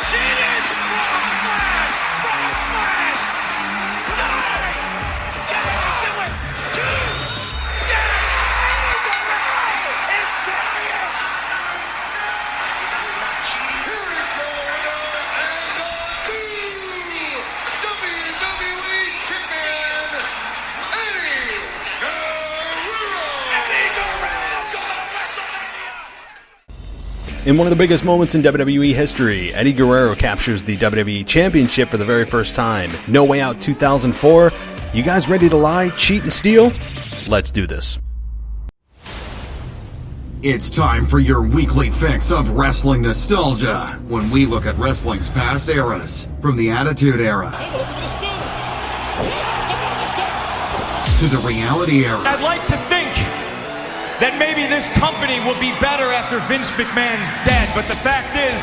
Cheated! Frog splash! Frog splash! No! Just do it! 2! Yes! Eddie Guerrero is champion! Here is the winner and the new WWE Champion, Eddie Guerrero! Eddie Guerrero going to WrestleMania! In one of the biggest moments in WWE history, Eddie Guerrero captures the WWE Championship for the very first time. No Way Out 2004. You guys ready to lie, cheat, and steal? Let's do this. It's time for your weekly fix of wrestling nostalgia when we look at wrestling's past eras, from the Attitude Era to the Reality Era. I'd like to think that maybe this company will be better after Vince McMahon's dead, but the fact is,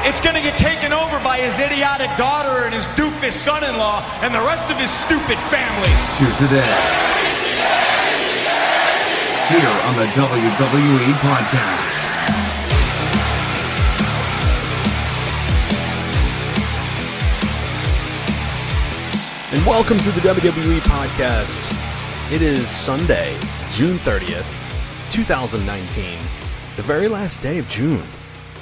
it's going to get taken over by his idiotic daughter and his doofus son-in-law and the rest of his stupid family. To today, here on the WWE Podcast. And welcome to the WWE Podcast. It is Sunday, June 30th, 2019, the very last day of June.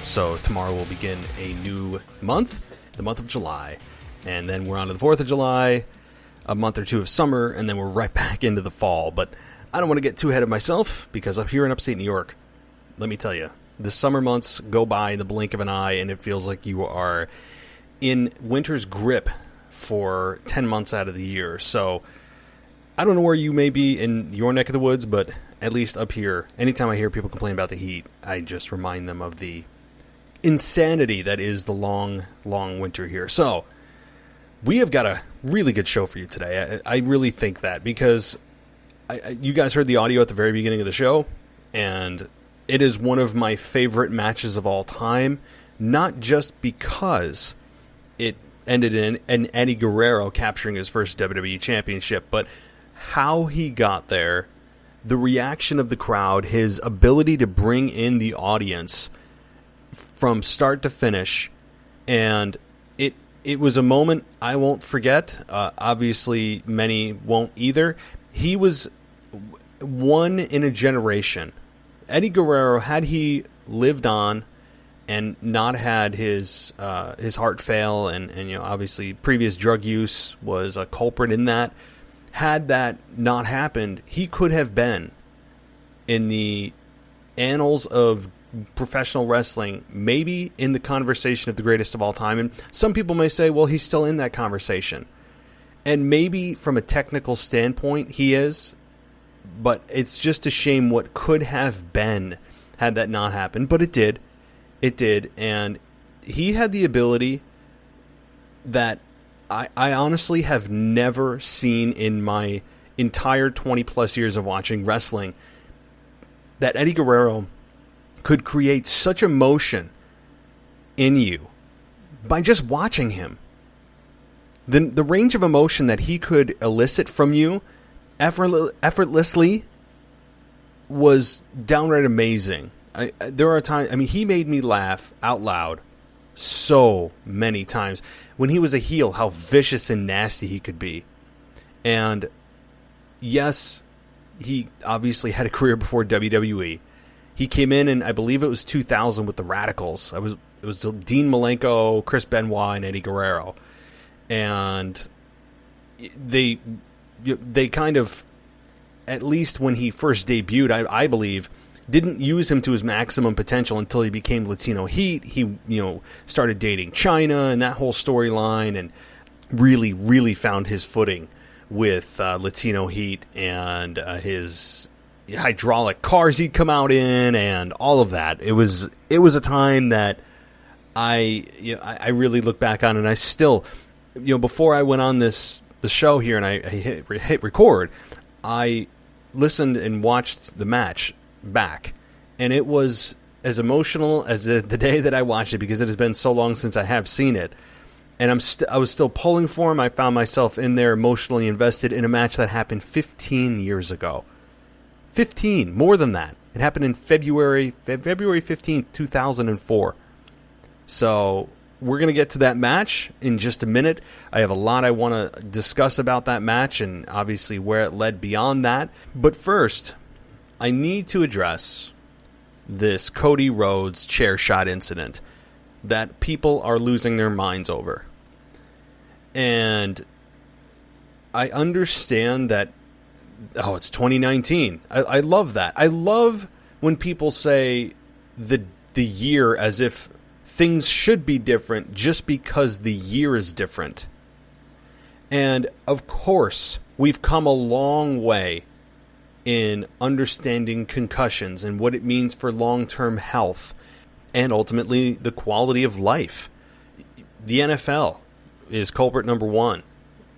So tomorrow will begin a new month, the month of July. And then we're on to the 4th of July, a month or two of summer, and then we're right back into the fall. But I don't want to get too ahead of myself, because up here in upstate New York, let me tell you, the summer months go by in the blink of an eye, and it feels like you are in winter's grip for 10 months out of the year. So I don't know where you may be in your neck of the woods, but at least up here, anytime I hear people complain about the heat, I just remind them of the insanity that is the long, long winter here. So we have got a really good show for you today. I really think that, because you guys heard the audio at the very beginning of the show, and it is one of my favorite matches of all time, not just because it ended in an Eddie Guerrero capturing his first WWE Championship, but how he got there, the reaction of the crowd, his ability to bring in the audience from start to finish, and it was a moment I won't forget. Obviously, many won't either. He was one in a generation. Eddie Guerrero, had he lived on and not had his heart fail, and obviously previous drug use was a culprit in that, had that not happened, he could have been in the annals of professional wrestling, maybe in the conversation of the greatest of all time. And some people may say, well, he's still in that conversation. And maybe from a technical standpoint, he is. But it's just a shame what could have been had that not happened. But it did. It did. And he had the ability that I honestly have never seen in my entire 20-plus years of watching wrestling, that Eddie Guerrero could create such emotion in you by just watching him. The range of emotion that he could elicit from you effortlessly was downright amazing. There are times, he made me laugh out loud so many times. When he was a heel, how vicious and nasty he could be. And yes, he obviously had a career before WWE. He came in I believe it was 2000 with the Radicals. It was Dean Malenko, Chris Benoit, and Eddie Guerrero. And they kind of, at least when he first debuted, I believe, didn't use him to his maximum potential until he became Latino Heat. He, started dating China and that whole storyline, and really, really found his footing with Latino Heat and his hydraulic cars he'd come out in and all of that. It was a time that I really look back on, and I still, before I went on the show here and I hit record, I listened and watched the match back, and it was as emotional as the day that I watched it, because it has been so long since I have seen it, and I was still pulling for him. I found myself in there emotionally invested in a match that happened 15 years ago. 15, more than that. It happened in February 15th, 2004. So we're going to get to that match in just a minute. I have a lot I want to discuss about that match and obviously where it led beyond that. But first, I need to address this Cody Rhodes Chairshot incident that people are losing their minds over. And I understand that, it's 2019. I love that. I love when people say the year as if things should be different just because the year is different. And of course, we've come a long way in understanding concussions and what it means for long-term health and ultimately the quality of life. The NFL is culprit number one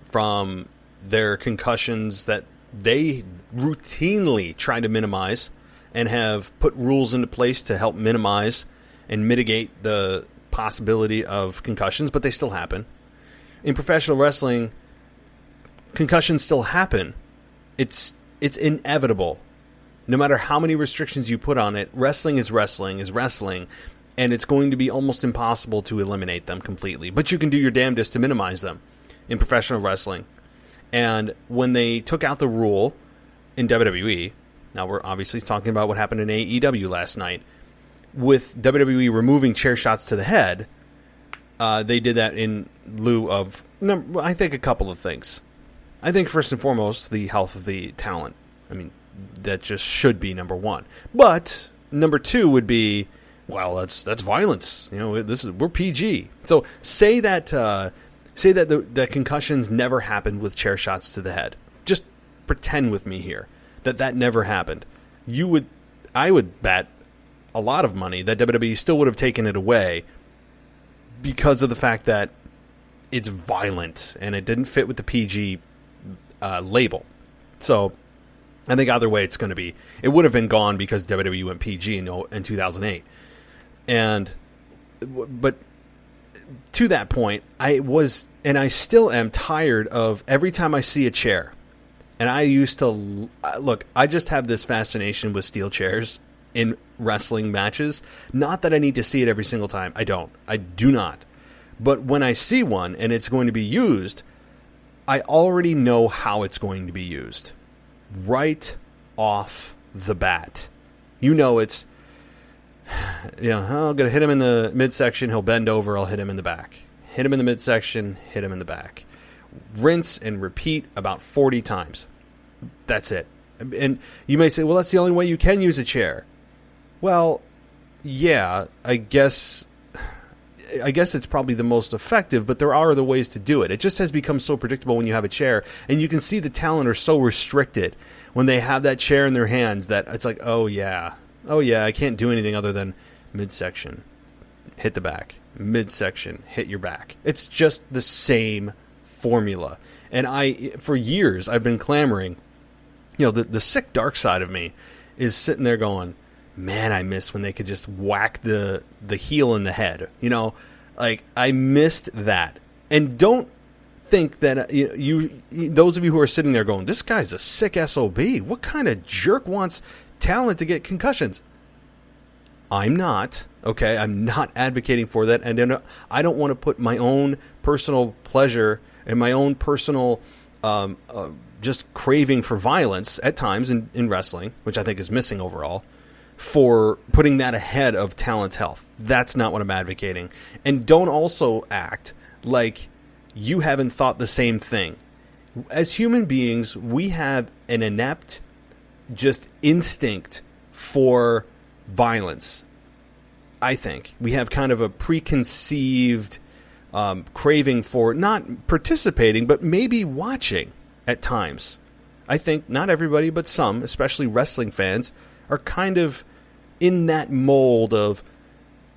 from their concussions that they routinely try to minimize and have put rules into place to help minimize and mitigate the possibility of concussions, but they still happen. In professional wrestling, concussions still happen. It's inevitable. No matter how many restrictions you put on it, wrestling, and it's going to be almost impossible to eliminate them completely. But you can do your damnedest to minimize them in professional wrestling. And when they took out the rule in WWE, now we're obviously talking about what happened in AEW last night, with WWE removing chair shots to the head, they did that in lieu of, I think, a couple of things. I think first and foremost, the health of the talent. I mean, that just should be number one. But number two would be, well, that's violence. You know, we're PG. So say that the concussions never happened with chair shots to the head. Just pretend with me here that never happened. I would bet a lot of money that WWE still would have taken it away because of the fact that it's violent and it didn't fit with the PG label. So I think either way it would have been gone because WWE went PG in 2008. But to that point, I still am tired of every time I see a chair. And I used to look, I just have this fascination with steel chairs in wrestling matches. Not that I need to see it every single time. I do not. But when I see one and it's going to be used, I already know how it's going to be used. Right off the bat. I'm going to hit him in the midsection. He'll bend over. I'll hit him in the back. Hit him in the midsection. Hit him in the back. Rinse and repeat about 40 times. That's it. And you may say, well, that's the only way you can use a chair. Well, yeah, I guess it's probably the most effective, but there are other ways to do it. It just has become so predictable when you have a chair, and you can see the talent are so restricted when they have that chair in their hands that it's like, oh yeah, I can't do anything other than midsection, hit the back, midsection, hit your back. It's just the same formula. And for years, I've been clamoring, the sick dark side of me is sitting there going, man, I miss when they could just whack the heel in the head. I missed that. And don't think that those of you who are sitting there going, this guy's a sick SOB. What kind of jerk wants talent to get concussions? I'm not. Okay, I'm not advocating for that. And I don't want to put my own personal pleasure and my own personal just craving for violence at times in wrestling, which I think is missing overall, for putting that ahead of talent's health. That's not what I'm advocating. And don't also act like you haven't thought the same thing. As human beings, we have an inept just instinct for violence. I think we have kind of a preconceived craving for not participating, but maybe watching at times. I think not everybody, but some, especially wrestling fans, are kind of in that mold of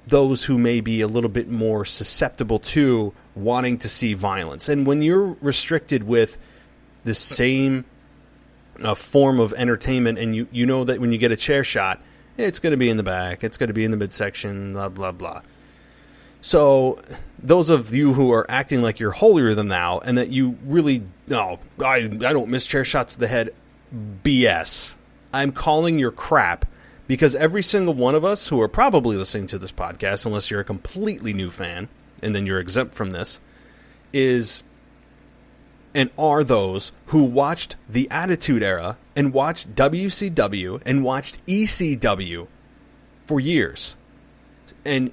those who may be a little bit more susceptible to wanting to see violence. And when you're restricted with the same form of entertainment, and you know that when you get a chair shot, it's going to be in the back, it's going to be in the midsection, blah, blah, blah. So those of you who are acting like you're holier than thou and that you really, I don't miss chair shots to the head, BS. I'm calling your crap because every single one of us who are probably listening to this podcast, unless you're a completely new fan, and then you're exempt from this, is and are those who watched the Attitude Era and watched WCW and watched ECW for years. And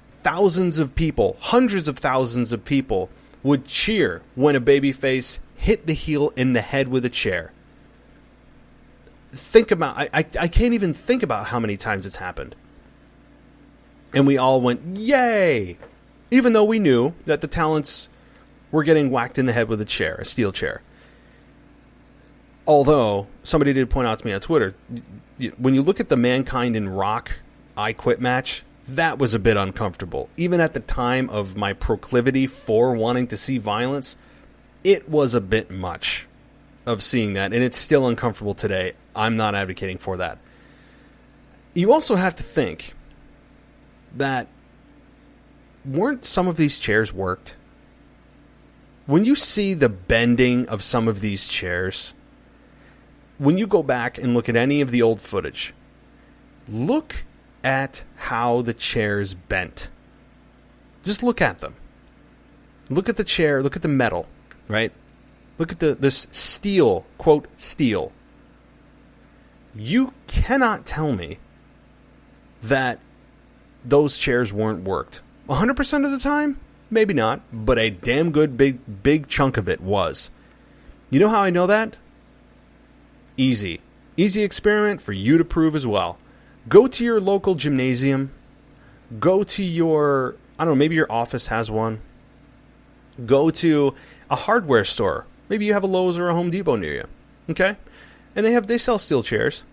thousands of people, hundreds of thousands of people would cheer when a babyface hit the heel in the head with a chair. Think about, I can't even think about how many times it's happened. And we all went, yay! Even though we knew that the talents were getting whacked in the head with a steel chair. Although, somebody did point out to me on Twitter, when you look at the Mankind and Rock I Quit match, that was a bit uncomfortable. Even at the time of my proclivity for wanting to see violence, it was a bit much of seeing that, and it's still uncomfortable today. I'm not advocating for that. You also have to think that weren't some of these chairs worked? When you see the bending of some of these chairs, when you go back and look at any of the old footage, look at how the chairs bent. Just look at them. Look at the chair, look at the metal, right? Look at this steel, quote, steel. You cannot tell me that those chairs weren't worked. 100% of the time? Maybe not, but a damn good big chunk of it was. You know how I know that? Easy. Easy experiment for you to prove as well. Go to your local gymnasium. Go to your, I don't know, maybe your office has one. Go to a hardware store. Maybe you have a Lowe's or a Home Depot near you. Okay? And they sell steel chairs.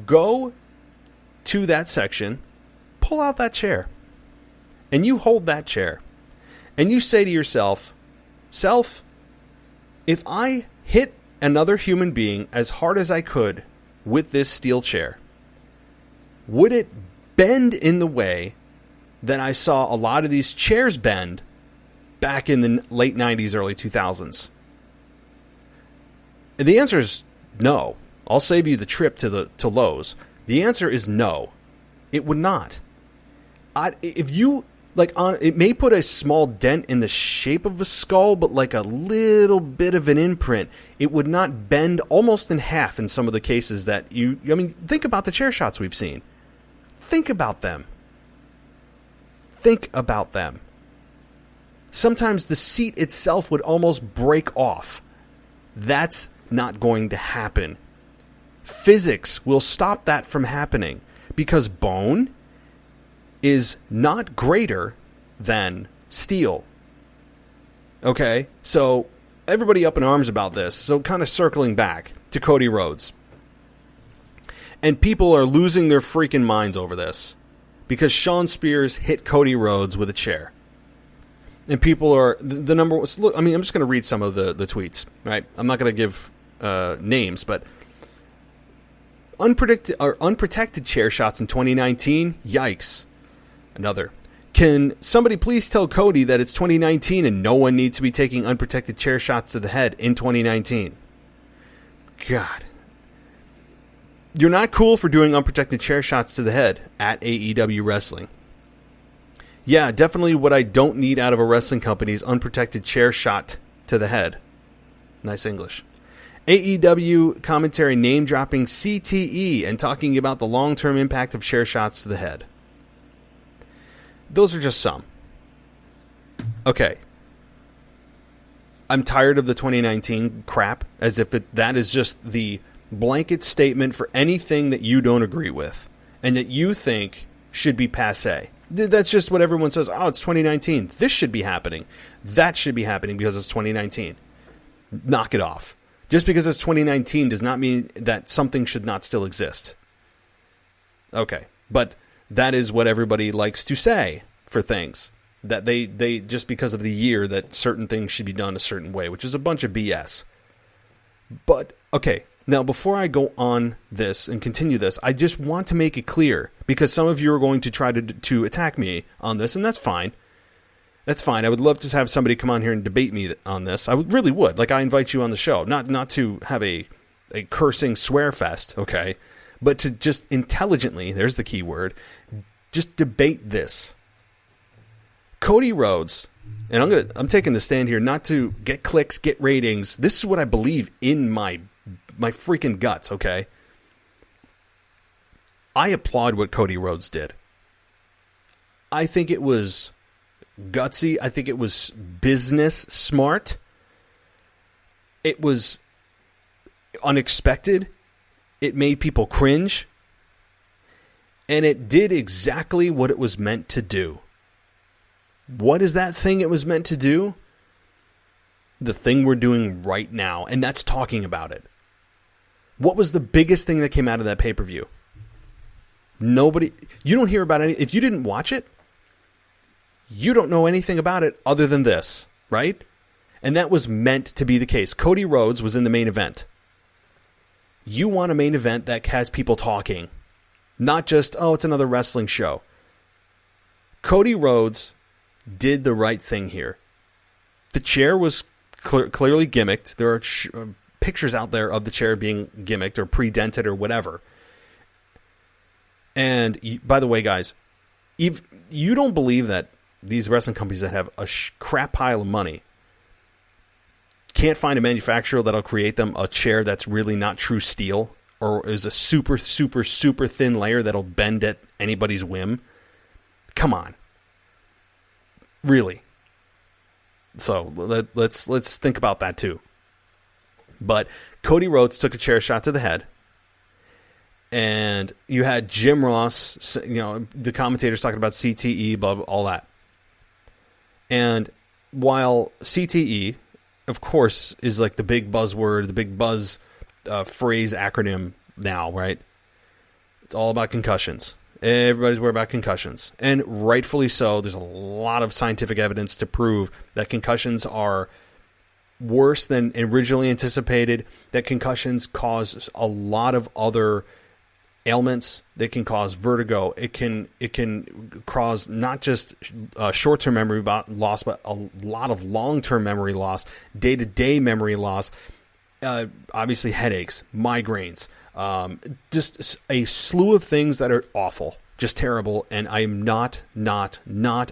Go to that section. Pull out that chair. And you hold that chair. And you say to yourself, self, if I hit another human being as hard as I could with this steel chair, would it bend in the way that I saw a lot of these chairs bend back in the late 90s, early 2000s? And the answer is no. I'll save you the trip to Lowe's. The answer is no. It would not. If you... it may put a small dent in the shape of a skull, but like a little bit of an imprint. It would not bend almost in half in some of the cases that think about the chair shots we've seen. Think about them. Think about them. Sometimes the seat itself would almost break off. That's not going to happen. Physics will stop that from happening because bone is not greater than steel. Okay? So, everybody up in arms about this. So, kind of circling back to Cody Rhodes. And people are losing their freaking minds over this. Because Shawn Spears hit Cody Rhodes with a chair. And people are... The number... Look, I'm just going to read some of the tweets. Right? I'm not going to give names, but... Unprotected chair shots in 2019? Yikes. Another. Can somebody please tell Cody that it's 2019 and no one needs to be taking unprotected chair shots to the head in 2019? God. You're not cool for doing unprotected chair shots to the head at AEW Wrestling. Yeah, definitely what I don't need out of a wrestling company is unprotected chair shot to the head. Nice English. AEW commentary name-dropping CTE and talking about the long-term impact of chair shots to the head. Those are just some. Okay. I'm tired of the 2019 crap, as if that is just the blanket statement for anything that you don't agree with and that you think should be passé. That's just what everyone says. Oh, it's 2019. This should be happening. That should be happening because it's 2019. Knock it off. Just because it's 2019 does not mean that something should not still exist. Okay. But that is what everybody likes to say for things. That they just because of the year that certain things should be done a certain way, which is a bunch of BS. But, okay. Now, before I go on this and continue this, I just want to make it clear, because some of you are going to try to attack me on this, and that's fine. That's fine. I would love to have somebody come on here and debate me on this. I really would. Like, I invite you on the show. Not to have a cursing swear fest, okay? But to just intelligently, there's the key word, just debate this. Cody Rhodes, and I'm taking the stand here not to get clicks, get ratings. This is what I believe in my freaking guts, okay? I applaud what Cody Rhodes did. I think it was gutsy. I think it was business smart. It was unexpected. It made people cringe. And it did exactly what it was meant to do. What is that thing it was meant to do? The thing we're doing right now, and that's talking about it. What was the biggest thing that came out of that pay-per-view? Nobody, you don't hear about it. If you didn't watch it, you don't know anything about it other than this, right? And that was meant to be the case. Cody Rhodes was in the main event. You want a main event that has people talking, not just, oh, it's another wrestling show. Cody Rhodes did the right thing here. The chair was clearly gimmicked. There are pictures out there of the chair being gimmicked or pre-dented or whatever. And by the way, guys, if you don't believe that these wrestling companies that have a crap pile of money can't find a manufacturer that'll create them a chair that's really not true steel or is a super, super, super thin layer that'll bend at anybody's whim, come on. Really. So let's think about that too. But Cody Rhodes took a chair shot to the head. And you had Jim Ross, the commentators talking about CTE, blah, blah, all that. And while CTE, of course, is like the big buzzword, the big buzz phrase acronym now, right? It's all about concussions. Everybody's worried about concussions. And rightfully so. There's a lot of scientific evidence to prove that concussions are worse than originally anticipated, that concussions cause a lot of other ailments. They can cause vertigo. It can cause not just short-term memory loss, but a lot of long-term memory loss, day-to-day memory loss, obviously headaches, migraines, just a slew of things that are awful, just terrible, and I'm not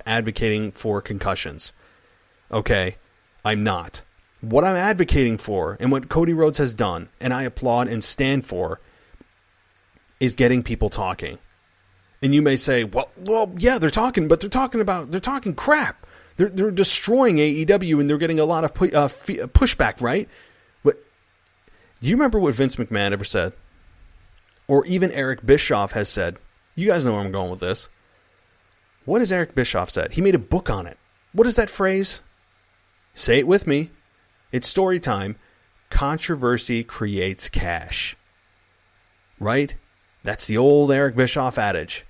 advocating for concussions. Okay? I'm not. What I'm advocating for, and what Cody Rhodes has done, and I applaud and stand for, is getting people talking. And you may say, well, yeah, they're talking, but they're talking crap. They're destroying AEW, and they're getting a lot of pushback, right? But do you remember what Vince McMahon ever said? Or even Eric Bischoff has said? You guys know where I'm going with this. What has Eric Bischoff said? He made a book on it. What is that phrase? Say it with me. It's story time. Controversy creates cash. Right? That's the old Eric Bischoff adage.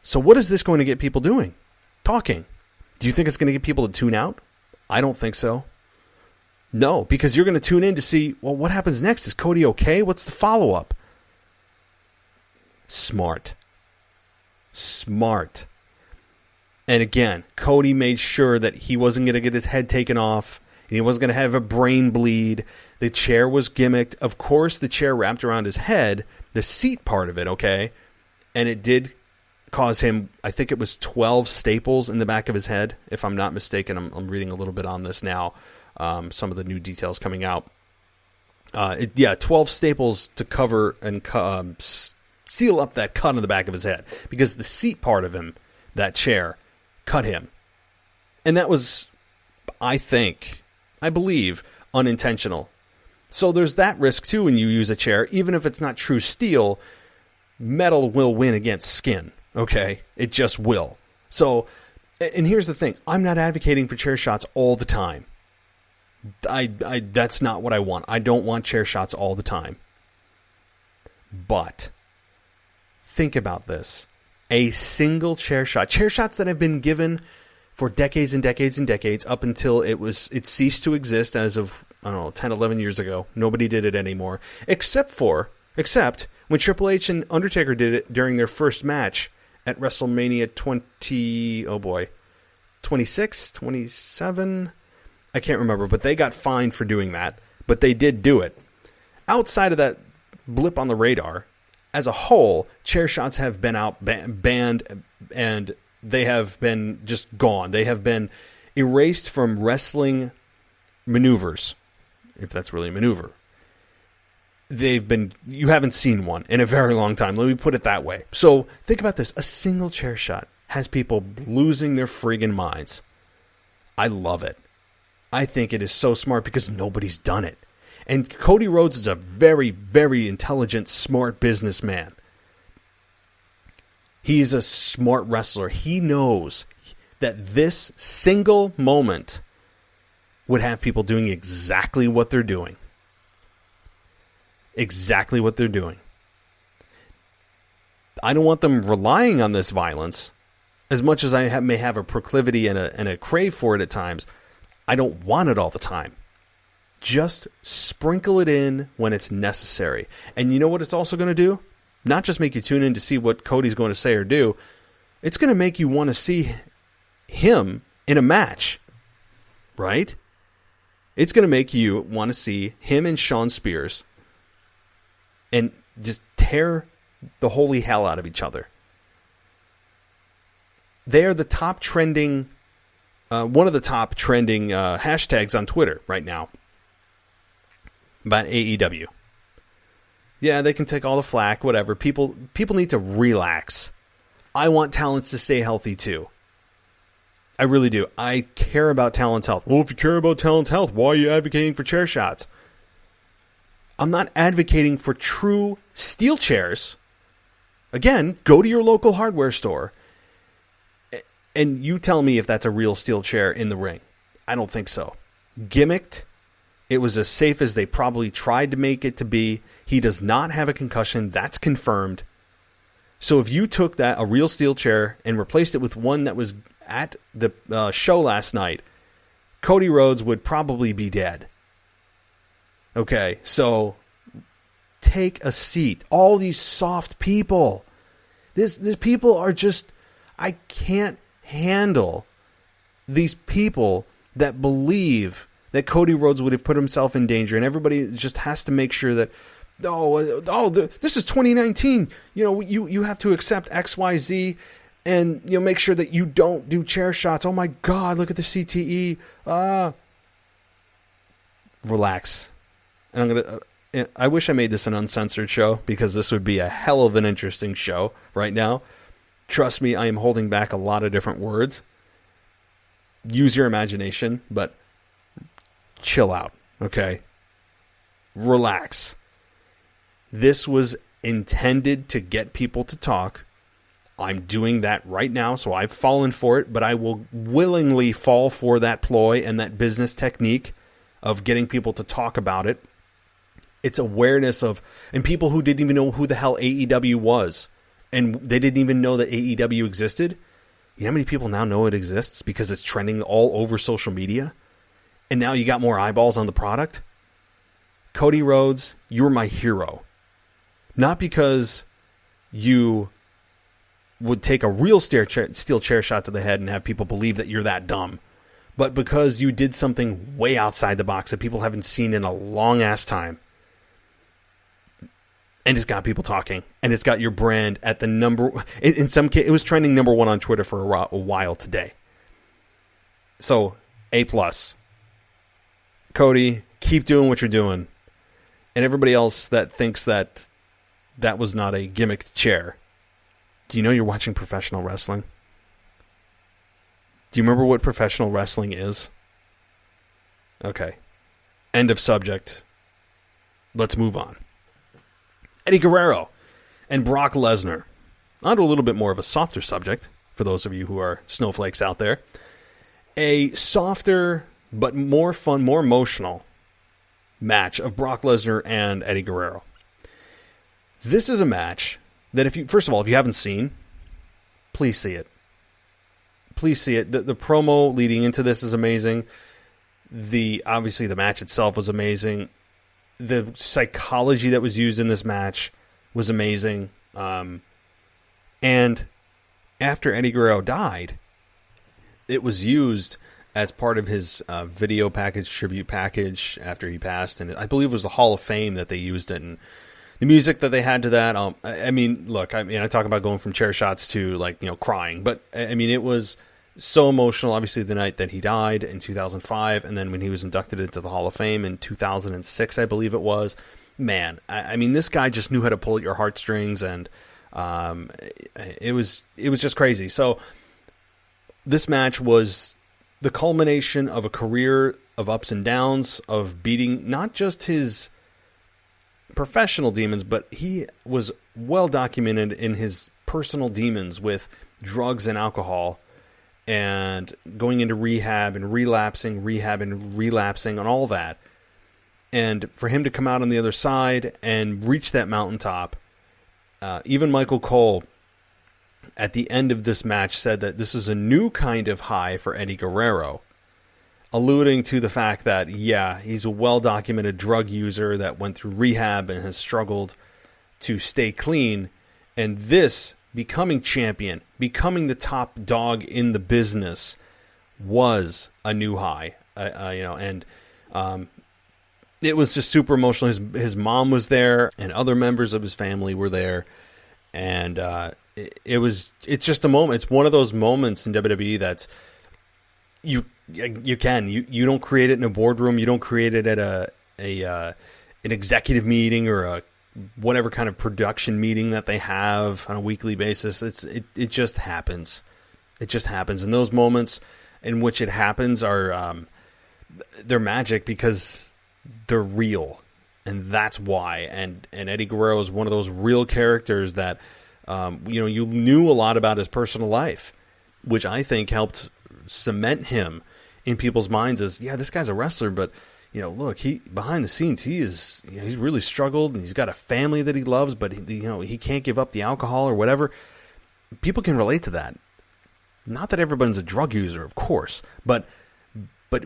So what is this going to get people doing? Talking. Do you think it's going to get people to tune out? I don't think so. No, because you're going to tune in to see, well, what happens next? Is Cody okay? What's the follow-up? Smart. And again, Cody made sure that he wasn't going to get his head taken off, and he wasn't going to have a brain bleed. The chair was gimmicked. Of course, the chair wrapped around his head, the seat part of it, okay? And it did cause him, I think it was 12 staples in the back of his head, if I'm not mistaken. I'm reading a little bit on this now, some of the new details coming out. 12 staples to cover and seal up that cut on the back of his head, because the seat part of him, that chair, cut him. And that was, I believe, unintentional. So there's that risk too when you use a chair. Even if it's not true steel, metal will win against skin. Okay? It just will. So, and here's the thing. I'm not advocating for chair shots all the time. That's not what I want. I don't want chair shots all the time. But think about this. A single chair shot. Chair shots that have been given for decades and decades and decades up until it ceased to exist as of, 10, 11 years ago. Nobody did it anymore. Except when Triple H and Undertaker did it during their first match at WrestleMania 26, 27? I can't remember, but they got fined for doing that. But they did do it. Outside of that blip on the radar, as a whole, chair shots have been banned and They have been just gone. They have been erased from wrestling maneuvers, if that's really a maneuver. You haven't seen one in a very long time. Let me put it that way. So think about this. A single chair shot has people losing their friggin' minds. I love it. I think it is so smart because nobody's done it. And Cody Rhodes is a very, very intelligent, smart businessman. He's a smart wrestler. He knows that this single moment would have people doing exactly what they're doing. Exactly what they're doing. I don't want them relying on this violence as much as I may have a proclivity and a crave for it at times. I don't want it all the time. Just sprinkle it in when it's necessary. And you know what it's also going to do? Not just make you tune in to see what Cody's going to say or do. It's going to make you want to see him in a match. Right? It's going to make you want to see him and Shawn Spears and just tear the holy hell out of each other. They are the top trending, one of the top trending hashtags on Twitter right now about AEW. Yeah, they can take all the flack, whatever. People need to relax. I want talents to stay healthy too. I really do. I care about talent's health. Well, if you care about talent's health, why are you advocating for chair shots? I'm not advocating for true steel chairs. Again, go to your local hardware store and you tell me if that's a real steel chair in the ring. I don't think so. Gimmicked. It was as safe as they probably tried to make it to be. He does not have a concussion. That's confirmed. So if you took a real steel chair and replaced it with one that was at the show last night, Cody Rhodes would probably be dead. Okay, so take a seat. All these soft people. These people are just... I can't handle these people that believe that Cody Rhodes would have put himself in danger, and everybody just has to make sure that, this is 2019. You know, you have to accept XYZ, and make sure that you don't do chair shots. Oh my God, look at the CTE. Relax. And I wish I made this an uncensored show because this would be a hell of an interesting show right now. Trust me, I am holding back a lot of different words. Use your imagination, but chill out, okay? Relax. This was intended to get people to talk. I'm doing that right now, so I've fallen for it, but I will willingly fall for that ploy and that business technique of getting people to talk about it. It's awareness of, and people who didn't even know who the hell AEW was, and they didn't even know that AEW existed. You know how many people now know it exists because it's trending all over social media? And now you got more eyeballs on the product? Cody Rhodes, you're my hero. Not because you would take a real steel chair shot to the head and have people believe that you're that dumb, but because you did something way outside the box that people haven't seen in a long ass time. And it's got people talking, and it's got your brand at the number. In some case, it was trending number one on Twitter for a while today. So, A+. Cody, keep doing what you're doing. And everybody else that thinks that was not a gimmicked chair. Do you know you're watching professional wrestling? Do you remember what professional wrestling is? Okay. End of subject. Let's move on. Eddie Guerrero and Brock Lesnar. On to a little bit more of a softer subject, for those of you who are snowflakes out there. A softer, but more fun, more emotional match of Brock Lesnar and Eddie Guerrero. This is a match that if you haven't seen, please see it. Please see it. The promo leading into this is amazing. Obviously the match itself was amazing. The psychology that was used in this match was amazing. And after Eddie Guerrero died, it was used as part of his video package, tribute package after he passed. And I believe it was the Hall of Fame that they used it in the music that they had to that, I mean, look, I talk about going from chair shots to like, crying, but I mean, it was so emotional. Obviously the night that he died in 2005. And then when he was inducted into the Hall of Fame in 2006, I believe it was, man, I mean, this guy just knew how to pull at your heartstrings, and it was just crazy. So this match was the culmination of a career of ups and downs, of beating not just his professional demons, but he was well documented in his personal demons with drugs and alcohol, and going into rehab and relapsing and all that. And for him to come out on the other side and reach that mountaintop, even Michael Cole at the end of this match said that this is a new kind of high for Eddie Guerrero, alluding to the fact that, yeah, he's a well-documented drug user that went through rehab and has struggled to stay clean. And this, becoming champion, becoming the top dog in the business, was a new high. It was just super emotional. His mom was there, and other members of his family were there, and it's just a moment. It's one of those moments in WWE that you don't create it in a boardroom. You don't create it at an executive meeting or a whatever kind of production meeting that they have on a weekly basis. It just happens. It just happens. And those moments in which it happens are they're magic because they're real, and that's why. And Eddie Guerrero is one of those real characters that you knew a lot about his personal life, which I think helped cement him in people's minds as, yeah, this guy's a wrestler, but look, he behind the scenes, he's really struggled, and he's got a family that he loves, but he can't give up the alcohol or whatever. People can relate to that. Not that everyone's a drug user, of course, but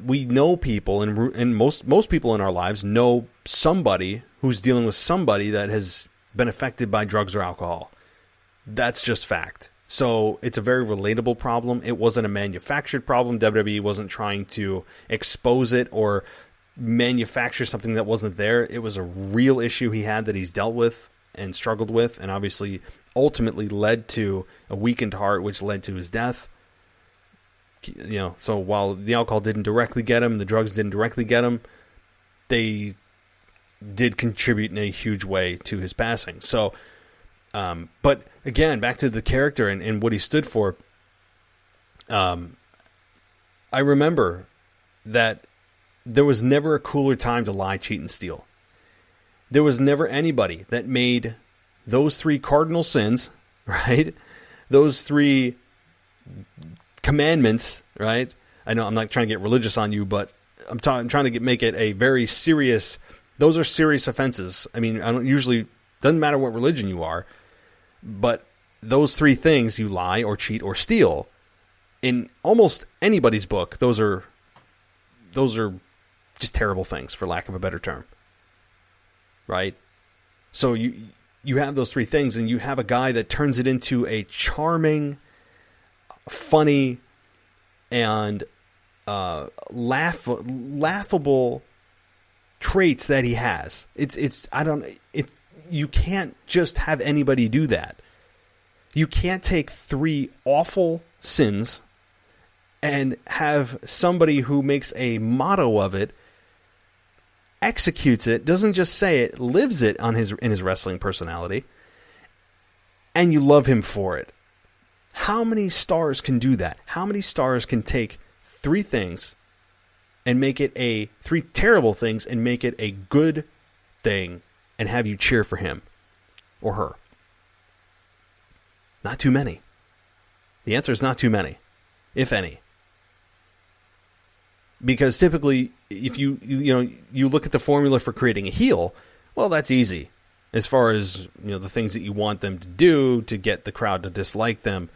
we know people, and most people in our lives know somebody who's dealing with somebody that has been affected by drugs or alcohol. That's just fact. So it's a very relatable problem. It wasn't a manufactured problem. WWE wasn't trying to expose it or manufacture something that wasn't there. It was a real issue he had that he's dealt with and struggled with, and obviously ultimately led to a weakened heart, which led to his death. So while the alcohol didn't directly get him, the drugs didn't directly get him, they did contribute in a huge way to his passing. So, but again, back to the character and what he stood for. I remember that there was never a cooler time to lie, cheat, and steal. There was never anybody that made those three cardinal sins, right? Those three commandments, right? I know I'm not trying to get religious on you, but I'm trying to make it a very serious. Those are serious offenses. I mean, doesn't matter what religion you are, but those three things, you lie or cheat or steal, in almost anybody's book, those are just terrible things, for lack of a better term, right? So you have those three things, and you have a guy that turns it into a charming, funny, and laughable traits that he has. You can't just have anybody do that. You can't take three awful sins and have somebody who makes a motto of it, executes it, doesn't just say it, lives it in his wrestling personality, and you love him for it. How many stars can do that? How many stars can take three things and make it three terrible things and make it a good thing and have you cheer for him or her? Not too many. The answer is not too many, if any. Because typically, if you look at the formula for creating a heel, well, that's easy. As far as the things that you want them to do to get the crowd to dislike them,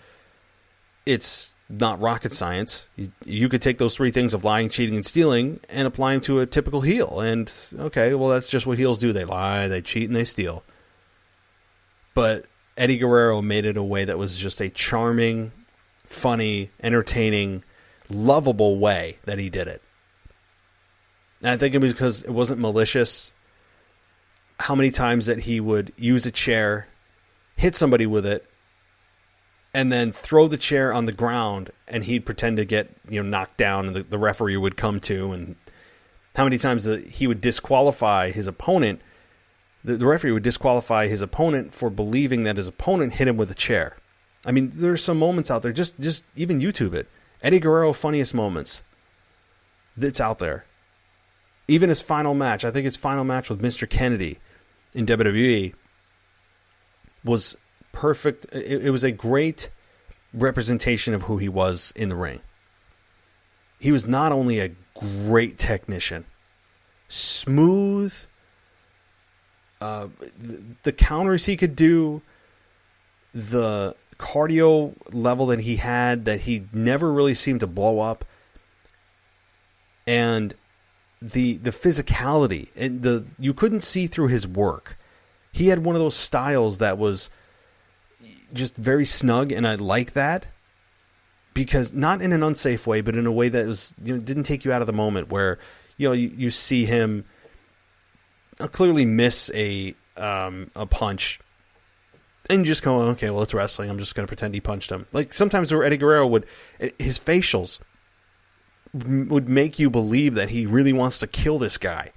it's not rocket science. You could take those three things of lying, cheating, and stealing and apply them to a typical heel. And okay, well, that's just what heels do. They lie, they cheat, and they steal. But Eddie Guerrero made it a way that was just a charming, funny, entertaining, lovable way that he did it. And I think it was because it wasn't malicious. how many times that he would use a chair, hit somebody with it, and then throw the chair on the ground, and he'd pretend to get knocked down, and the referee would come to, and how many times he would disqualify his opponent. The referee would disqualify his opponent for believing that his opponent hit him with a chair. I mean, there's some moments out there. Just even YouTube it. Eddie Guerrero funniest moments. That's out there. Even his final match, I think his final match with Mr. Kennedy in WWE was perfect. It was a great representation of who he was in the ring. He was not only a great technician, smooth, the counters he could do, the cardio level that he had, that he never really seemed to blow up, and the physicality, and you couldn't see through his work. He had one of those styles that was just very snug, and I like that, because not in an unsafe way, but in a way that was didn't take you out of the moment, where you see him clearly miss a punch, and you just go, okay, well, it's wrestling. I'm just going to pretend he punched him. Like sometimes where Eddie Guerrero his facials would make you believe that he really wants to kill this guy.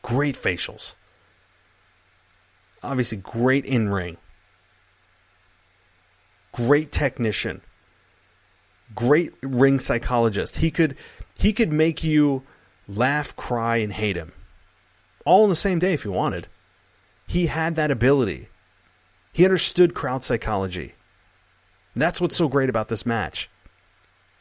Great facials. Obviously, great in-ring. Great technician. Great ring psychologist. He could make you laugh, cry, and hate him all in the same day if you wanted. He had that ability. He understood crowd psychology. That's what's so great about this match.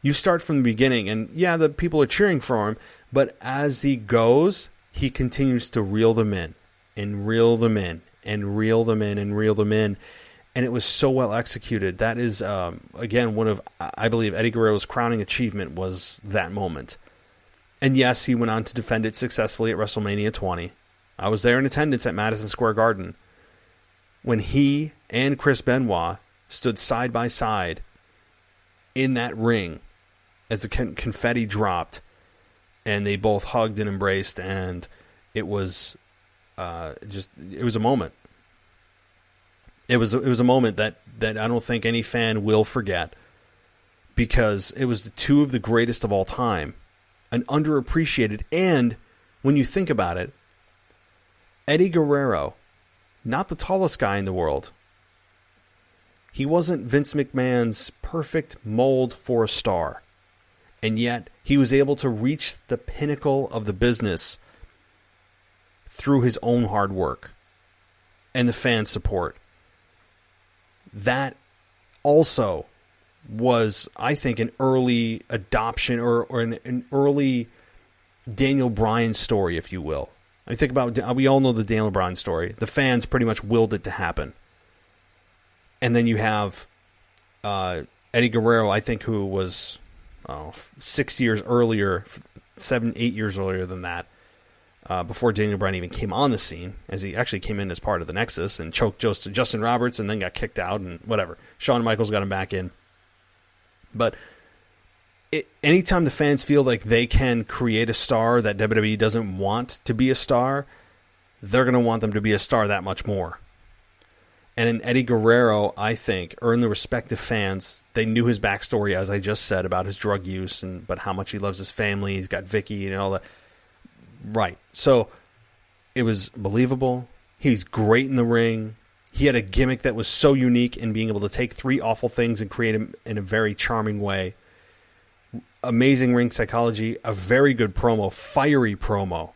You start from the beginning, and yeah, the people are cheering for him, but as he goes, he continues to reel them in, and reel them in, and reel them in, and reel them in, and it was so well executed. That is, again, one of, I believe, Eddie Guerrero's crowning achievement was that moment. And yes, he went on to defend it successfully at WrestleMania 20. I was there in attendance at Madison Square Garden when he and Chris Benoit stood side by side in that ring as the confetti dropped, and they both hugged and embraced, and it was it was a moment. It was a moment that I don't think any fan will forget, because it was the two of the greatest of all time, and underappreciated. And when you think about it, Eddie Guerrero, not the tallest guy in the world. He wasn't Vince McMahon's perfect mold for a star. And yet, he was able to reach the pinnacle of the business through his own hard work and the fan support. That also was, I think, an early adoption or an early Daniel Bryan story, if you will. I think about, we all know the Daniel Bryan story. The fans pretty much willed it to happen. And then you have Eddie Guerrero, I think, who was 6 years earlier, 7, 8 years earlier than that, before Daniel Bryan even came on the scene, as he actually came in as part of the Nexus and choked Justin Roberts and then got kicked out and whatever. Shawn Michaels got him back in. But anytime the fans feel like they can create a star that WWE doesn't want to be a star, they're going to want them to be a star that much more. And in Eddie Guerrero, I think, earned the respect of fans. They knew his backstory, as I just said, about his drug use, but how much he loves his family. He's got Vicky and all that. Right. So it was believable. He's great in the ring. He had a gimmick that was so unique in being able to take three awful things and create them in a very charming way. Amazing ring psychology, a very good promo, fiery promo.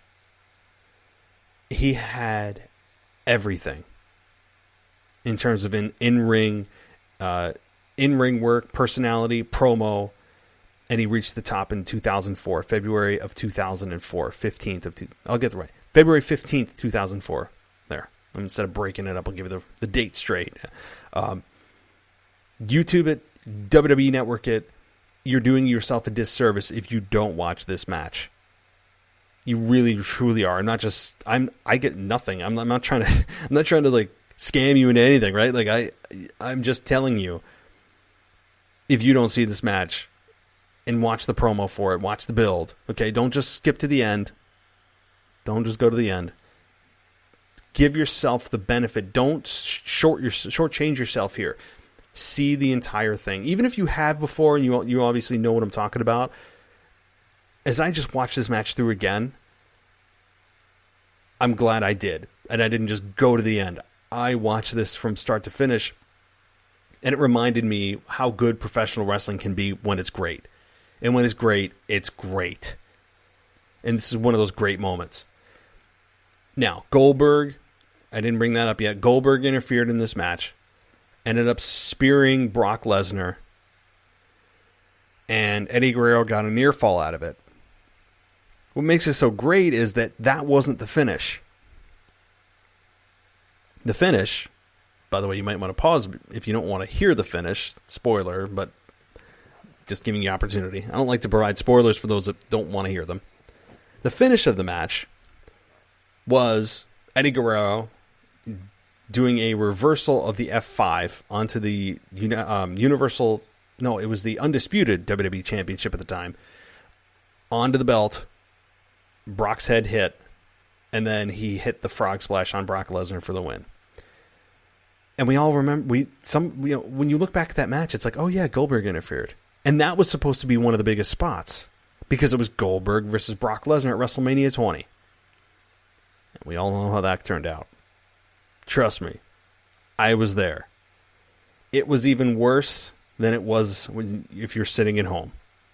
He had everything in terms of in-ring work, personality, promo, and he reached the top in 2004, February of 2004, 15th of I'll get the right. February 15th, 2004. There. Instead of breaking it up, I'll give you the date straight. YouTube it, WWE Network it. You're doing yourself a disservice if you don't watch this match. You really, truly are. I get nothing. I'm not trying to like scam you into anything, right? Like I'm just telling you, if you don't see this match and watch the promo for it, watch the build. Okay, don't just skip to the end. Don't just go to the end. Give yourself the benefit. Don't shortchange yourself here. See the entire thing. Even if you have before and you obviously know what I'm talking about. As I just watched this match through again, I'm glad I did. And I didn't just go to the end. I watched this from start to finish. And it reminded me how good professional wrestling can be when it's great. And when it's great, it's great. And this is one of those great moments. Now, Goldberg, I didn't bring that up yet. Goldberg interfered in this match. Ended up spearing Brock Lesnar. And Eddie Guerrero got a near fall out of it. What makes it so great is that wasn't the finish. The finish, by the way, you might want to pause if you don't want to hear the finish. Spoiler, but just giving you opportunity. I don't like to provide spoilers for those that don't want to hear them. The finish of the match was Eddie Guerrero doing a reversal of the F5 onto the Universal... No, it was the undisputed WWE Championship at the time. Onto the belt. Brock's head hit. And then he hit the frog splash on Brock Lesnar for the win. And we all remember... when you look back at that match, it's like, oh yeah, Goldberg interfered. And that was supposed to be one of the biggest spots. Because it was Goldberg versus Brock Lesnar at WrestleMania 20. And we all know how that turned out. Trust me. I was there. It was even worse than it was if you're sitting at home.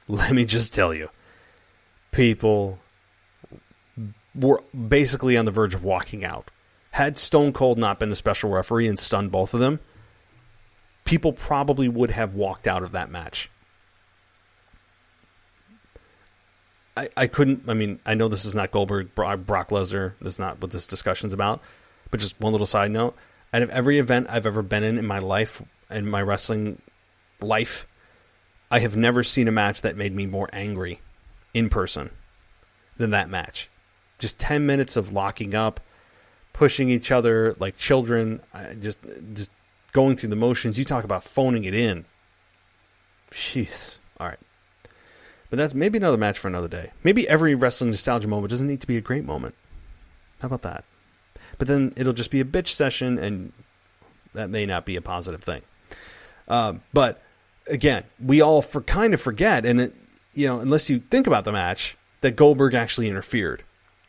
Let me just tell you. People were basically on the verge of walking out. Had Stone Cold not been the special referee and stunned both of them, people probably would have walked out of that match. I couldn't, I know this is not Goldberg, Brock Lesnar. That's not what this discussion's about. But just one little side note. Out of every event I've ever been in my life, in my wrestling life, I have never seen a match that made me more angry in person than that match. Just 10 minutes of locking up, pushing each other like children, just going through the motions. You talk about phoning it in. Jeez. All right. But that's maybe another match for another day. Maybe every wrestling nostalgia moment doesn't need to be a great moment. How about that? But then it'll just be a bitch session, and that may not be a positive thing. But again, we all kind of forget, and unless you think about the match, that Goldberg actually interfered,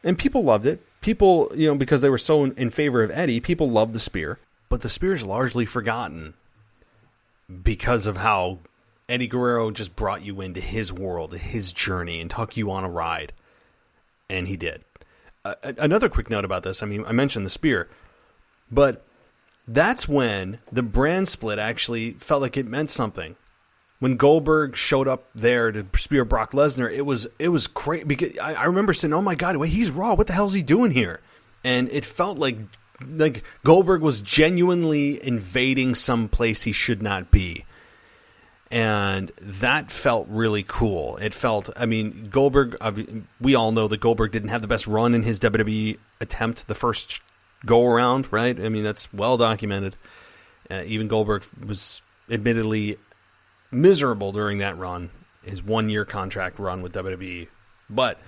and people loved it. People, because they were so in favor of Eddie, people loved the spear. But the spear is largely forgotten because of how Eddie Guerrero just brought you into his world, his journey, and took you on a ride. And he did. Another quick note about this. I mentioned the spear. But that's when the brand split actually felt like it meant something. When Goldberg showed up there to spear Brock Lesnar, it was crazy. Because I remember saying, oh my God, wait, he's Raw. What the hell is he doing here? And it felt like Goldberg was genuinely invading some place he should not be. And that felt really cool. It felt, Goldberg, we all know that Goldberg didn't have the best run in his WWE attempt the first go-around, right? That's well documented. Even Goldberg was admittedly miserable during that run, his 1-year contract run with WWE. But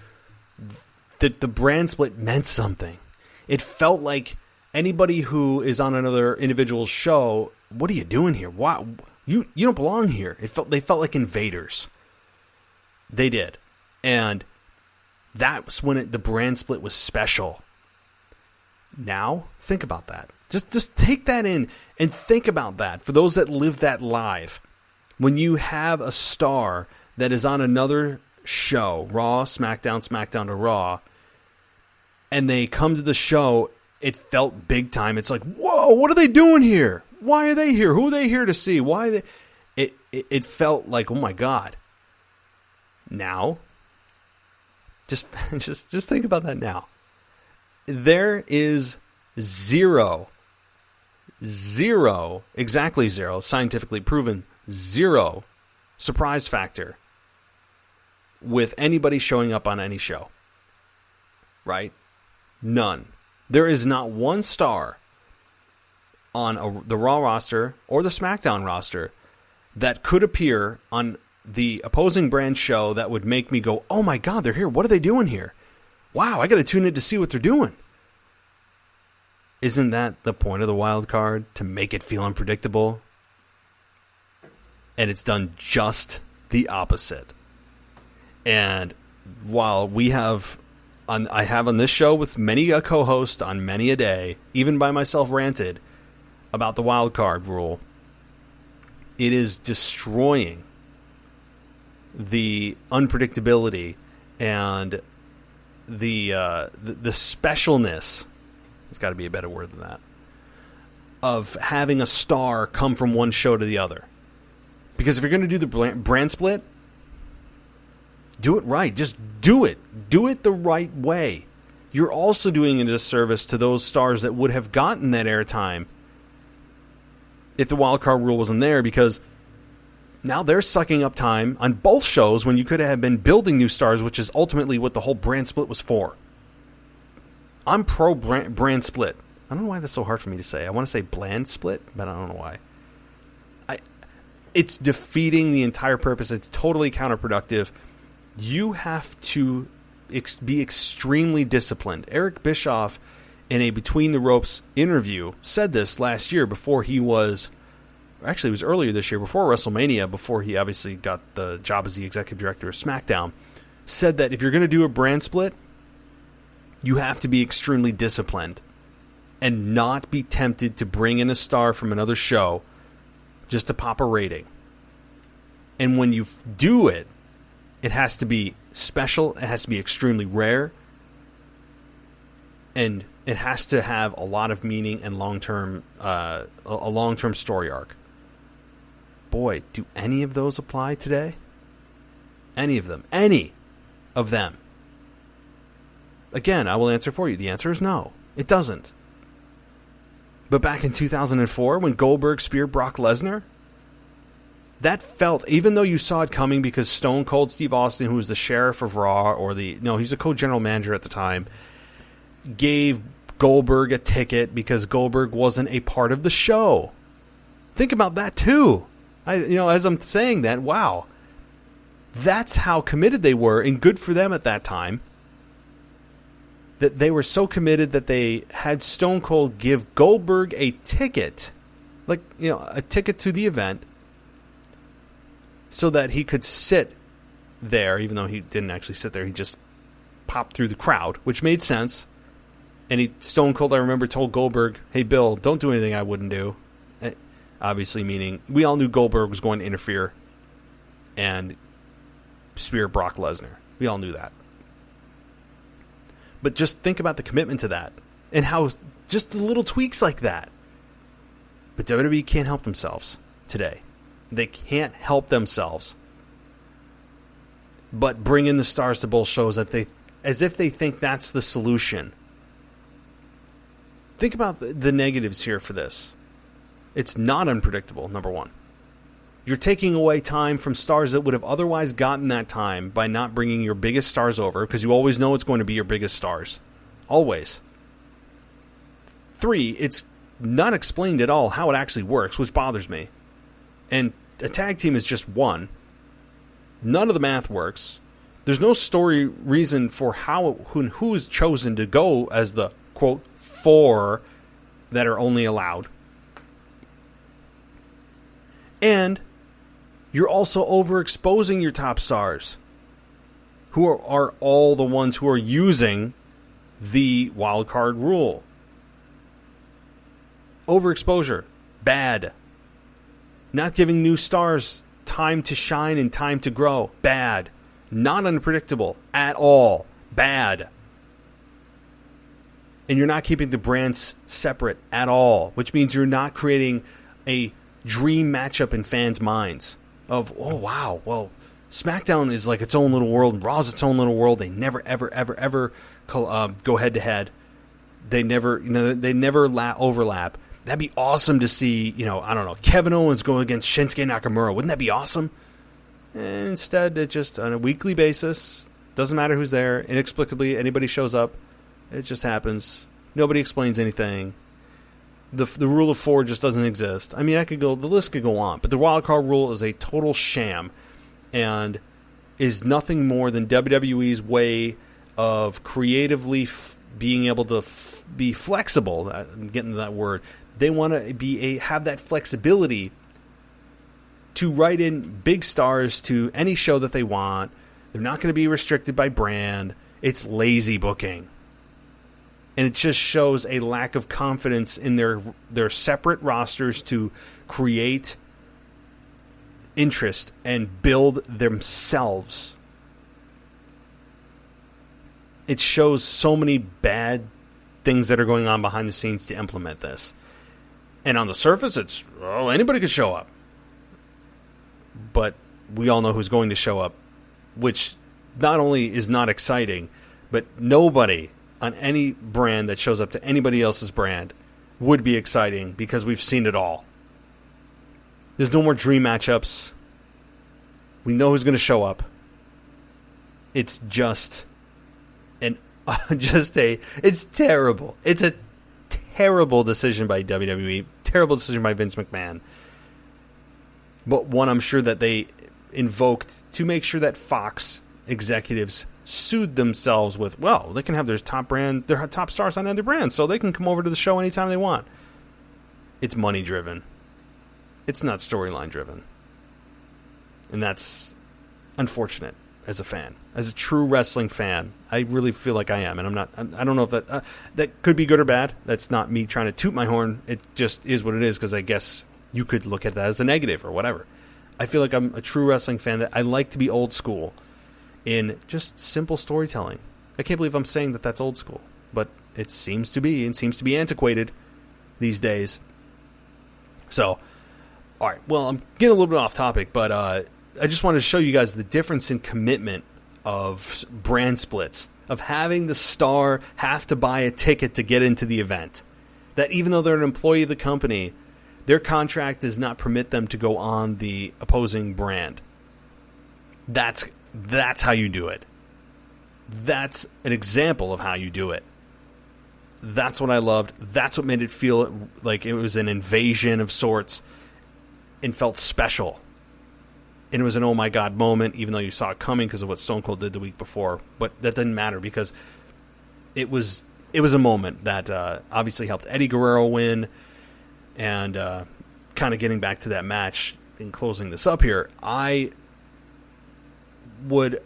the brand split meant something. It felt like anybody who is on another individual's show, what are you doing here? Why? You don't belong here. They felt like invaders. They did. And that was when the brand split was special. Now, think about that. Just take that in and think about that. For those that live that live, when you have a star that is on another show, Raw, SmackDown to Raw, and they come to the show, it felt big time. It's like, whoa, what are they doing here? Why are they here? Who are they here to see? Why are they? It felt like, oh my God. Now, just think about that now. There is exactly zero, scientifically proven zero surprise factor with anybody showing up on any show. Right? None. There is not one star on the Raw roster or the SmackDown roster that could appear on the opposing brand show that would make me go, oh my God, they're here. What are they doing here? Wow, I got to tune in to see what they're doing. Isn't that the point of the wild card? To make it feel unpredictable? And it's done just the opposite. And while I have on this show with many a co-host on many a day, even by myself ranted about the wild card rule, it is destroying the unpredictability and the specialness. There's got to be a better word than that, of having a star come from one show to the other. Because if you're going to do the brand split, do it right. Just do it. Do it the right way. You're also doing a disservice to those stars that would have gotten that airtime if the wildcard rule wasn't there, because now they're sucking up time on both shows when you could have been building new stars, which is ultimately what the whole brand split was for. I'm pro brand split. I don't know why that's so hard for me to say. I want to say bland split, but I don't know why. It's defeating the entire purpose. It's totally counterproductive. You have to be extremely disciplined. Eric Bischoff, in a Between the Ropes interview, said this last year before he was... Actually, it was earlier this year, before WrestleMania, before he obviously got the job as the executive director of SmackDown, said that if you're going to do a brand split, you have to be extremely disciplined and not be tempted to bring in a star from another show just to pop a rating. And when you do it, it has to be special, it has to be extremely rare, and it has to have a lot of meaning and a long-term story arc. Boy, do any of those apply today? Any of them. Any of them. Again, I will answer for you. The answer is no. It doesn't. But back in 2004, when Goldberg speared Brock Lesnar, that felt, even though you saw it coming because Stone Cold Steve Austin, who was the sheriff of Raw, he was a co-general manager at the time, gave Goldberg a ticket because Goldberg wasn't a part of the show. Think about that too. As I'm saying that, wow. That's how committed they were, and good for them at that time. That they were so committed that they had Stone Cold give Goldberg a ticket, a ticket to the event, so that he could sit there, even though he didn't actually sit there. He just popped through the crowd, which made sense. And Stone Cold, I remember, told Goldberg, "Hey, Bill, don't do anything I wouldn't do." Obviously meaning we all knew Goldberg was going to interfere and spear Brock Lesnar. We all knew that. But just think about the commitment to that and how just the little tweaks like that. But WWE can't help themselves today. They can't help themselves but bring in the stars to both shows as if they think that's the solution. Think about the negatives here for this. It's not unpredictable, number one. You're taking away time from stars that would have otherwise gotten that time by not bringing your biggest stars over, because you always know it's going to be your biggest stars. Always. 3, it's not explained at all how it actually works, which bothers me. And a tag team is just one. None of the math works. There's no story reason for who's chosen to go as the, quote, 4 that are only allowed. And you're also overexposing your top stars, who are all the ones who are using the wildcard rule. Overexposure, bad. Not giving new stars time to shine and time to grow, bad. Not unpredictable at all, bad. And you're not keeping the brands separate at all, which means you're not creating a dream matchup in fans' minds of, oh, wow, well, SmackDown is like its own little world, and Raw's its own little world. They never, ever, ever, ever go head-to-head. They never, overlap. That'd be awesome to see, Kevin Owens go against Shinsuke Nakamura. Wouldn't that be awesome? And instead, it just, on a weekly basis, doesn't matter who's there, inexplicably, anybody shows up. It just happens. Nobody explains anything. The rule of 4 just doesn't exist. I mean, the list could go on, but the wildcard rule is a total sham and is nothing more than WWE's way of creatively being able to be flexible. I'm getting to that word. They want to have that flexibility to write in big stars to any show that they want. They're not going to be restricted by brand. It's lazy booking. And it just shows a lack of confidence in their separate rosters to create interest and build themselves. It shows so many bad things that are going on behind the scenes to implement this. And on the surface, it's, anybody could show up. But we all know who's going to show up, which not only is not exciting, but nobody on any brand that shows up to anybody else's brand would be exciting because we've seen it all. There's no more dream matchups. We know who's going to show up. It's just it's terrible. It's a terrible decision by WWE. Terrible decision by Vince McMahon. But one I'm sure that they invoked to make sure that Fox executives sued themselves with, well, they can have their top stars on other brands, so they can come over to the show anytime they want. It's money driven. It's not storyline driven. And that's unfortunate as a fan. As a true wrestling fan, I really feel like I am. And I don't know if that could be good or bad. That's not me trying to toot my horn. It just is what it is, because I guess you could look at that as a negative or whatever. I feel like I'm a true wrestling fan, that I like to be old school in just simple storytelling. I can't believe I'm saying that that's old school, but it seems to be, and seems to be antiquated these days. So, all right, well, I'm getting a little bit off topic, but I just wanted to show you guys the difference in commitment of brand splits, of having the star have to buy a ticket to get into the event. That even though they're an employee of the company, their contract does not permit them to go on the opposing brand. That's how you do it. That's an example of how you do it. That's what I loved. That's what made it feel like it was an invasion of sorts and felt special. And it was an oh my God moment, even though you saw it coming because of what Stone Cold did the week before. But that didn't matter, because it was a moment that obviously helped Eddie Guerrero win. And kind of getting back to that match and closing this up here, I would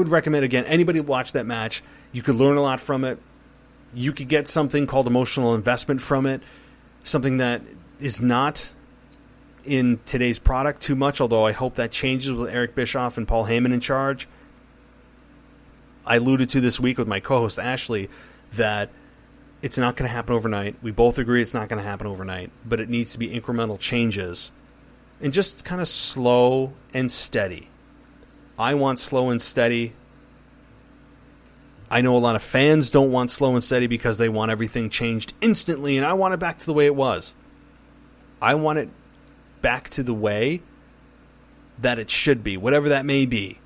recommend, again, anybody watch that match. You could learn a lot from it. You could get something called emotional investment from it, something that is not in today's product too much, although I hope that changes with Eric Bischoff and Paul Heyman in charge. I alluded to this week with my co-host Ashley that it's not going to happen overnight. We both agree it's not going to happen overnight, but it needs to be incremental changes and just kind of slow and steady. I want slow and steady. I know a lot of fans don't want slow and steady because they want everything changed instantly, and I want it back to the way it was. I want it back to the way that it should be, whatever that may be.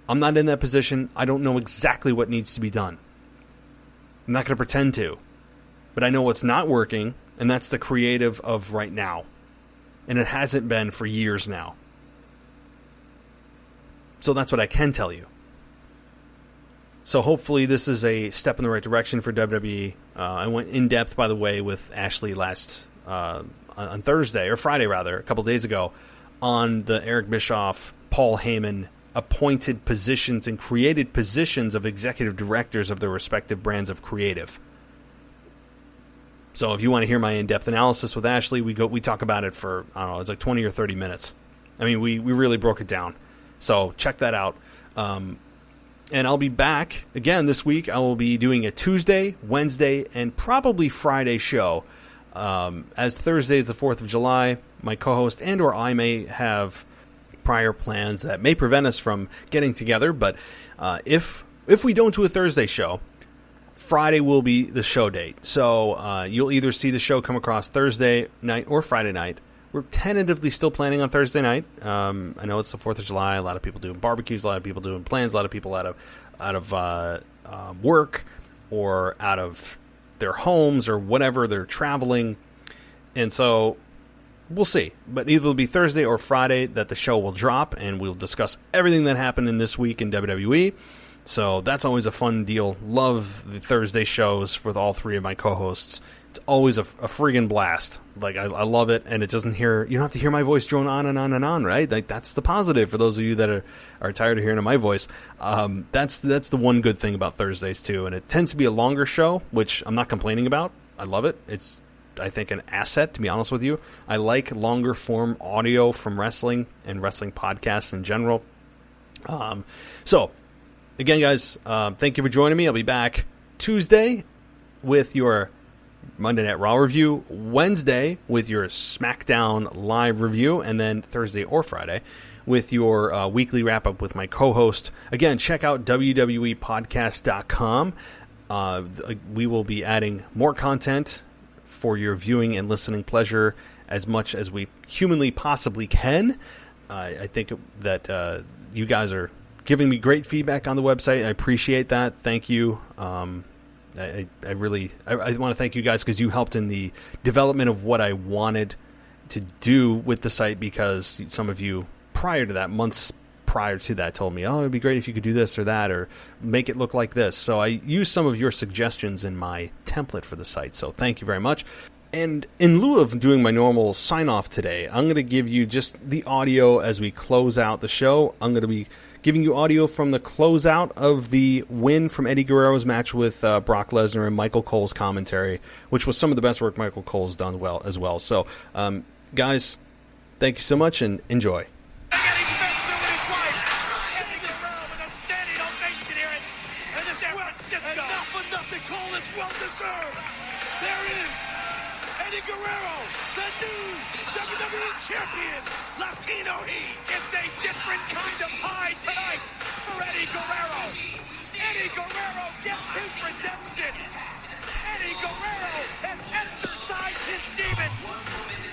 I'm not in that position. I don't know exactly what needs to be done. I'm not going to pretend to. But I know what's not working, and that's the creative of right now. And it hasn't been for years now. So that's what I can tell you. So hopefully this is a step in the right direction for WWE. I went in depth, by the way, with Ashley on Thursday, or Friday rather, a couple days ago, on the Eric Bischoff, Paul Heyman appointed positions and created positions of executive directors of their respective brands of creative. So if you want to hear my in-depth analysis with Ashley, we talk about it for, I don't know, it's like 20 or 30 minutes. I mean, we really broke it down. So check that out. And I'll be back again this week. I will be doing a Tuesday, Wednesday, and probably Friday show. As Thursday is the 4th of July, my co-host and or I may have prior plans that may prevent us from getting together. But if we don't do a Thursday show, Friday will be the show date. So you'll either see the show come across Thursday night or Friday night. We're tentatively still planning on Thursday night. I know it's the 4th of July. A lot of people doing barbecues. A lot of people doing plans. A lot of people out of work or out of their homes or whatever. They're traveling. And so we'll see. But either it'll be Thursday or Friday that the show will drop, and we'll discuss everything that happened in this week in WWE. So that's always a fun deal. Love the Thursday shows with all three of my co-hosts. It's always a friggin' blast. Like, I love it, and it doesn't you don't have to hear my voice drone on and on and on, right? Like, that's the positive for those of you that are tired of hearing my voice. That's the one good thing about Thursdays, too, and it tends to be a longer show, which I'm not complaining about. I love it. It's, I think, an asset, to be honest with you. I like longer form audio from wrestling and wrestling podcasts in general. So, again, guys, thank you for joining me. I'll be back Tuesday with your Monday Night Raw review, Wednesday with your SmackDown Live review, and then Thursday or Friday with your weekly wrap-up with my co-host. Again, check out WWEPodcast.com. We will be adding more content for your viewing and listening pleasure as much as we humanly possibly can. I think that you guys are giving me great feedback on the website. I appreciate that. Thank you. I want to thank you guys because you helped in the development of what I wanted to do with the site, because some of you months prior to that told me, oh, it'd be great if you could do this or that or make it look like this. So I used some of your suggestions in my template for the site. So thank you very much. And in lieu of doing my normal sign-off today, I'm going to give you just the audio as we close out the show. I'm going to be giving you audio from the closeout of the win from Eddie Guerrero's match with Brock Lesnar and Michael Cole's commentary, which was some of the best work Michael Cole's done well as well. So, guys, thank you so much and enjoy. Eddie Guerrero, the new WWE Champion, Latino Heat. It's a different kind of high tonight for Eddie Guerrero. Eddie Guerrero gets his redemption. Eddie Guerrero has exercised his demons.